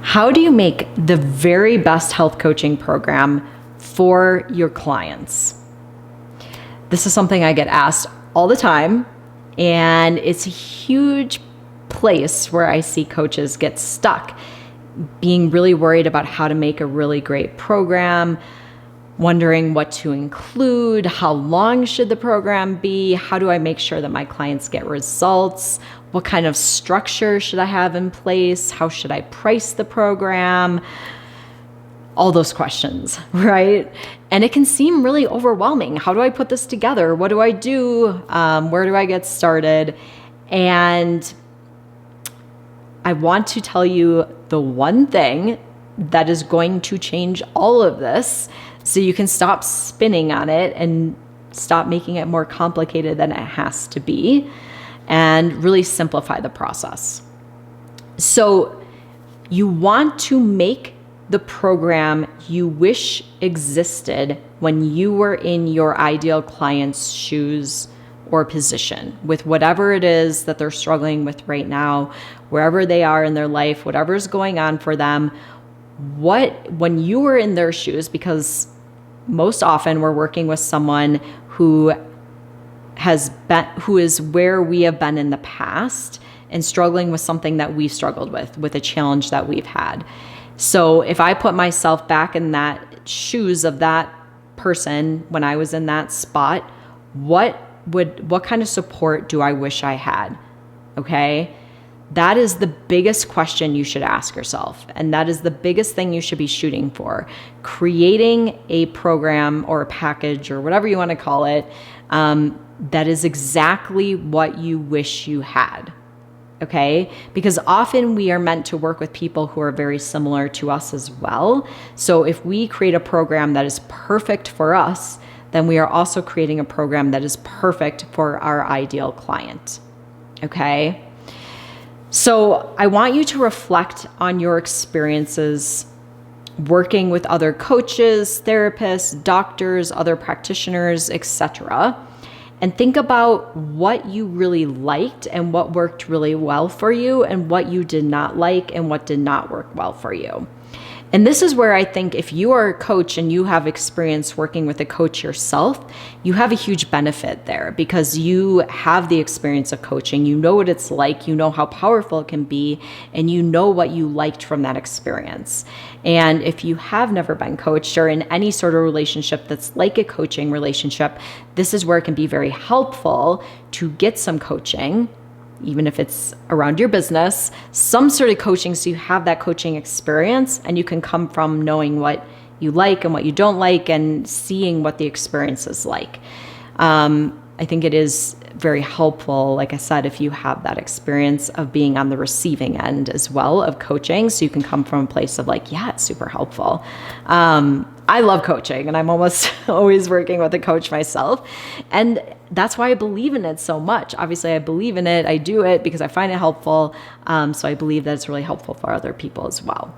How do you make the very best health coaching program for your clients? This is something I get asked all the time, and it's a huge place where I see coaches get stuck, being really worried about how to make a really great program, wondering what to include, how long should the program be, how do I make sure that my clients get results, what kind of structure should I have in place, how should I price the program, all those questions, right? And it can seem really overwhelming. How do I put this together? What do I do? Where do I get started? And I want to tell you the one thing that is going to change all of this, so you can stop spinning on it and stop making it more complicated than it has to be, and really simplify the process. So you want to make the program you wish existed when you were in your ideal client's shoes or position, with whatever it is that they're struggling with right now, wherever they are in their life, whatever's going on for them. When you were in their shoes, most often we're working with someone who is where we have been in the past and struggling with something that we've struggled with a challenge that we've had. So if I put myself back in that shoes of that person when I was in that spot, what kind of support do I wish I had? Okay? That is the biggest question you should ask yourself. And that is the biggest thing you should be shooting for. Creating a program or a package or whatever you want to call it, that is exactly what you wish you had. Okay? Because often we are meant to work with people who are very similar to us as well. So if we create a program that is perfect for us, then we are also creating a program that is perfect for our ideal client. Okay? So I want you to reflect on your experiences working with other coaches, therapists, doctors, other practitioners, etc., and think about what you really liked and what worked really well for you, and what you did not like and what did not work well for you. And this is where I think if you are a coach and you have experience working with a coach yourself, you have a huge benefit there, because you have the experience of coaching. You know what it's like, you know how powerful it can be, and you know what you liked from that experience. And if you have never been coached or in any sort of relationship that's like a coaching relationship, this is where it can be very helpful to get some coaching, even if it's around your business, some sort of coaching, so you have that coaching experience and you can come from knowing what you like and what you don't like and seeing what the experience is like. I think it is very helpful, like I said, if you have that experience of being on the receiving end as well of coaching, so you can come from a place of like, yeah, it's super helpful. I love coaching, and I'm almost always working with a coach myself. And that's why I believe in it so much. Obviously, I believe in it. I do it because I find it helpful. So I believe that it's really helpful for other people as well.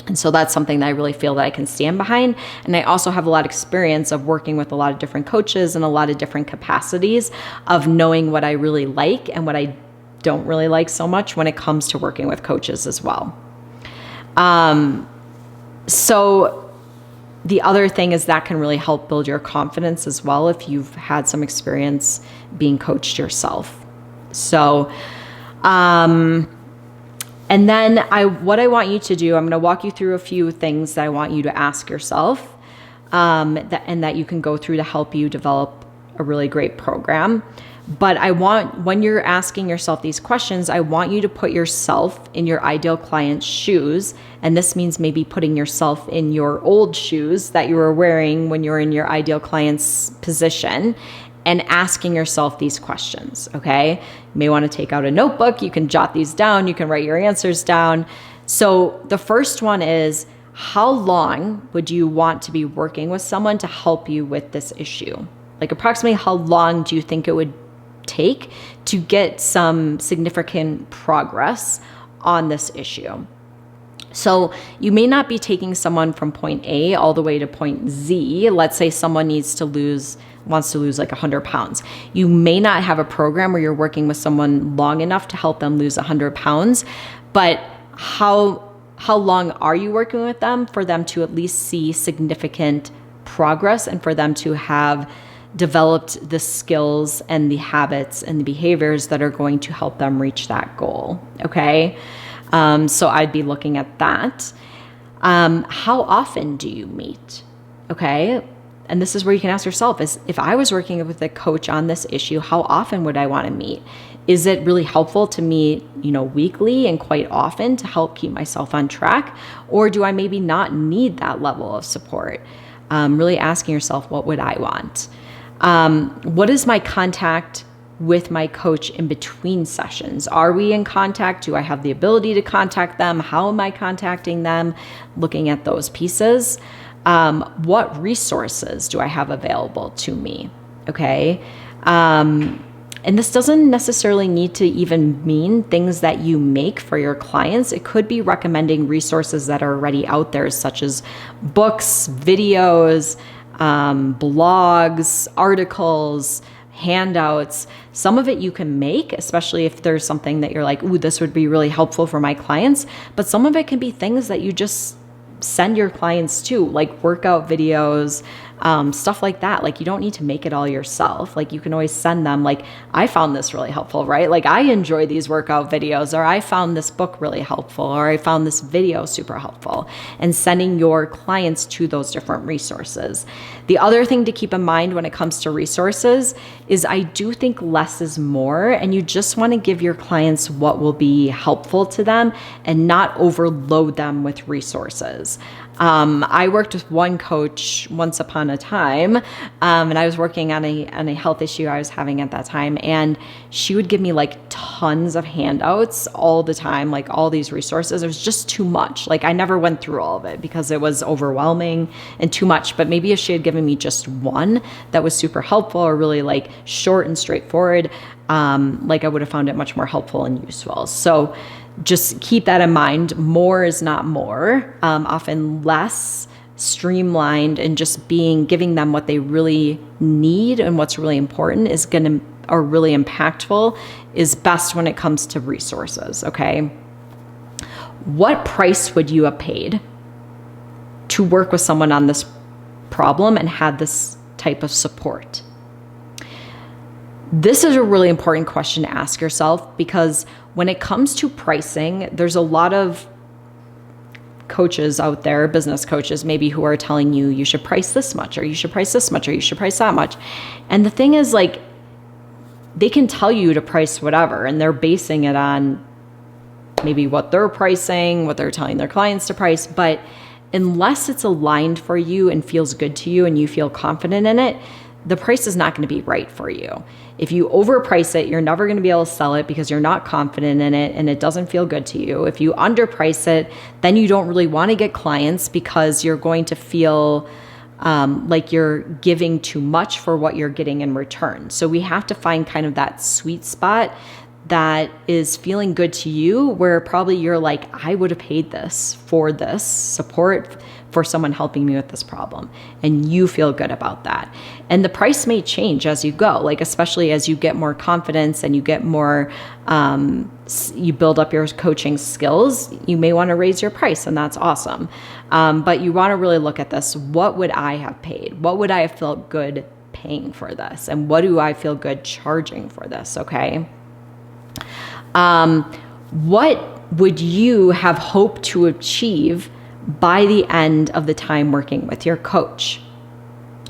And so that's something that I really feel that I can stand behind. And I also have a lot of experience of working with a lot of different coaches and a lot of different capacities of knowing what I really like and what I don't really like so much when it comes to working with coaches as well. So the other thing is that can really help build your confidence as well if you've had some experience being coached yourself. So, and then what I want you to do, I'm going to walk you through a few things that I want you to ask yourself, and that you can go through to help you develop a really great program. But when you're asking yourself these questions, I want you to put yourself in your ideal client's shoes. And this means maybe putting yourself in your old shoes that you were wearing when you were in your ideal client's position, and asking yourself these questions, okay? You may want to take out a notebook. You can jot these down. You can write your answers down. So the first one is, how long would you want to be working with someone to help you with this issue? Like approximately how long do you think it would take to get some significant progress on this issue? So you may not be taking someone from point A all the way to point Z. Let's say someone wants to lose like 100 pounds. You may not have a program where you're working with someone long enough to help them lose 100 pounds, but how how long are you working with them for them to at least see significant progress and for them to have developed the skills and the habits and the behaviors that are going to help them reach that goal. Okay. So I'd be looking at that. How often do you meet? Okay. And this is where you can ask yourself is, if I was working with a coach on this issue, how often would I want to meet? Is it really helpful to meet, weekly and quite often to help keep myself on track? Or do I maybe not need that level of support? Really asking yourself, what would I want? What is my contact with my coach in between sessions? Are we in contact? Do I have the ability to contact them? How am I contacting them? Looking at those pieces. What resources do I have available to me? Okay. And this doesn't necessarily need to even mean things that you make for your clients. It could be recommending resources that are already out there, such as books, videos, blogs, articles, handouts. Some of it you can make, especially if there's something that you're like, ooh, this would be really helpful for my clients. But some of it can be things that you just send your clients to, like workout videos, stuff like that. Like, you don't need to make it all yourself. Like, you can always send them, like, I found this really helpful, right? Like, I enjoy these workout videos, or I found this book really helpful, or I found this video super helpful, and sending your clients to those different resources. The other thing to keep in mind when it comes to resources is I do think less is more, and you just want to give your clients what will be helpful to them and not overload them with resources. I worked with one coach once upon a time, and I was working on a health issue I was having at that time, and she would give me like tons of handouts all the time, like all these resources. It was just too much. Like, I never went through all of it because it was overwhelming and too much. But maybe if she had given me just one that was super helpful or really like short and straightforward, like I would have found it much more helpful and useful. So just keep that in mind. More is not more. Often less streamlined and just giving them what they really need and what's really important is or really impactful is best when it comes to resources. Okay. What price would you have paid to work with someone on this problem and had this type of support? This is a really important question to ask yourself, because when it comes to pricing, there's a lot of coaches out there, business coaches maybe, who are telling you you should price this much, or you should price this much, or you should price that much. And the thing is, like, they can tell you to price whatever, and they're basing it on maybe what they're pricing, what they're telling their clients to price. But unless it's aligned for you and feels good to you and you feel confident in it, the price is not going to be right for you. If you overprice it, you're never going to be able to sell it because you're not confident in it and it doesn't feel good to you. If you underprice it, then you don't really want to get clients because you're going to feel like you're giving too much for what you're getting in return. So we have to find kind of that sweet spot that is feeling good to you, where probably you're like, I would have paid this for this support for someone helping me with this problem. And you feel good about that. And the price may change as you go, like especially as you get more confidence and you get more, you build up your coaching skills, you may want to raise your price, and that's awesome. But you want to really look at this. What would I have paid? What would I have felt good paying for this? And what do I feel good charging for this? Okay. What would you have hoped to achieve by the end of the time working with your coach?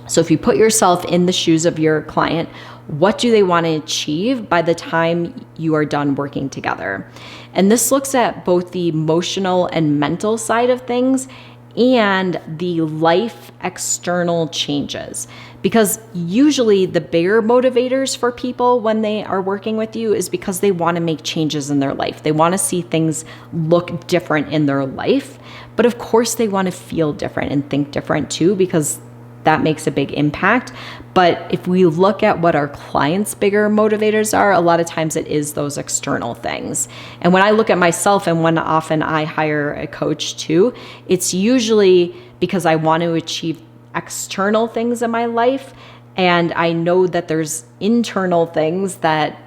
So if you put yourself in the shoes of your client, what do they want to achieve by the time you are done working together? And this looks at both the emotional and mental side of things and the life external changes. Because usually the bigger motivators for people when they are working with you is because they want to make changes in their life. They want to see things look different in their life. But of course they want to feel different and think different too, because that makes a big impact. But if we look at what our clients' bigger motivators are, a lot of times it is those external things. And when I look at myself and when often I hire a coach too, it's usually because I want to achieve external things in my life. And I know that there's internal things that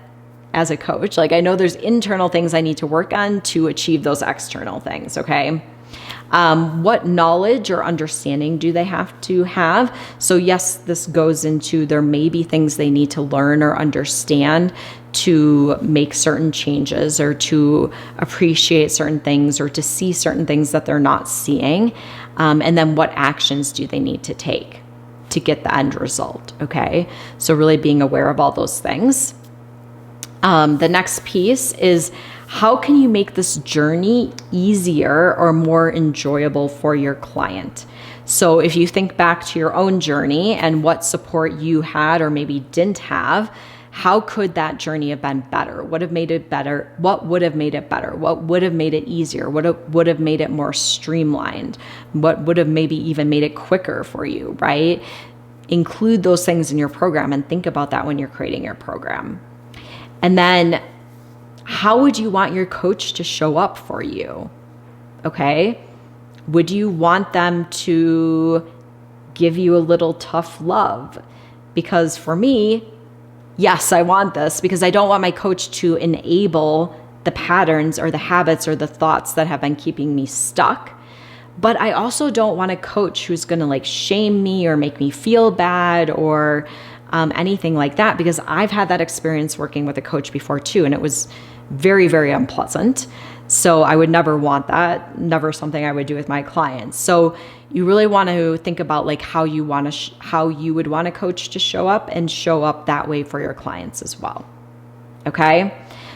as a coach. Like I know there's internal things I need to work on to achieve those external things, okay? What knowledge or understanding do they have to have? So yes, this goes into there may be things they need to learn or understand to make certain changes or to appreciate certain things or to see certain things that they're not seeing. And then what actions do they need to take to get the end result, okay? So really being aware of all those things. The next piece is, how can you make this journey easier or more enjoyable for your client? So if you think back to your own journey and what support you had or maybe didn't have, how could that journey have been better? What would have made it better? What would have made it better? What would have made it easier? What would have made it more streamlined? What would have maybe even made it quicker for you, right? Include those things in your program and think about that when you're creating your program. And then how would you want your coach to show up for you? Okay. Would you want them to give you a little tough love? Because for me, yes, I want this because I don't want my coach to enable the patterns or the habits or the thoughts that have been keeping me stuck. But I also don't want a coach who's going to like shame me or make me feel bad or anything like that, because I've had that experience working with a coach before too, and it was very, very unpleasant. So I would never want that, never something I would do with my clients. So you really want to think about like how you want to, how you would want a coach to show up and show up that way for your clients as well. Okay.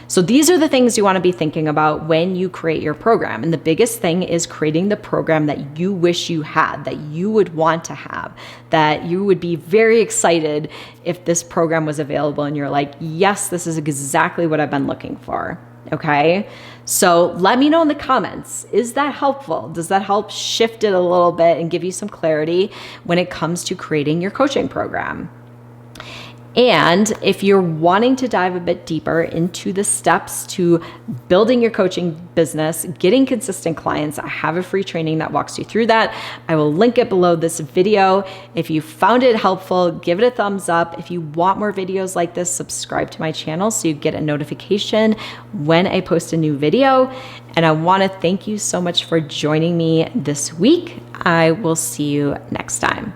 So these are the things you want to be thinking about when you create your program. And the biggest thing is creating the program that you wish you had, that you would want to have, that you would be very excited if this program was available and you're like, yes, this is exactly what I've been looking for. Okay. So let me know in the comments, is that helpful? Does that help shift it a little bit and give you some clarity when it comes to creating your coaching program? And if you're wanting to dive a bit deeper into the steps to building your coaching business, getting consistent clients, I have a free training that walks you through that. I will link it below this video. If you found it helpful, give it a thumbs up. If you want more videos like this, subscribe to my channel so you get a notification when I post a new video. And I want to thank you so much for joining me this week. I will see you next time.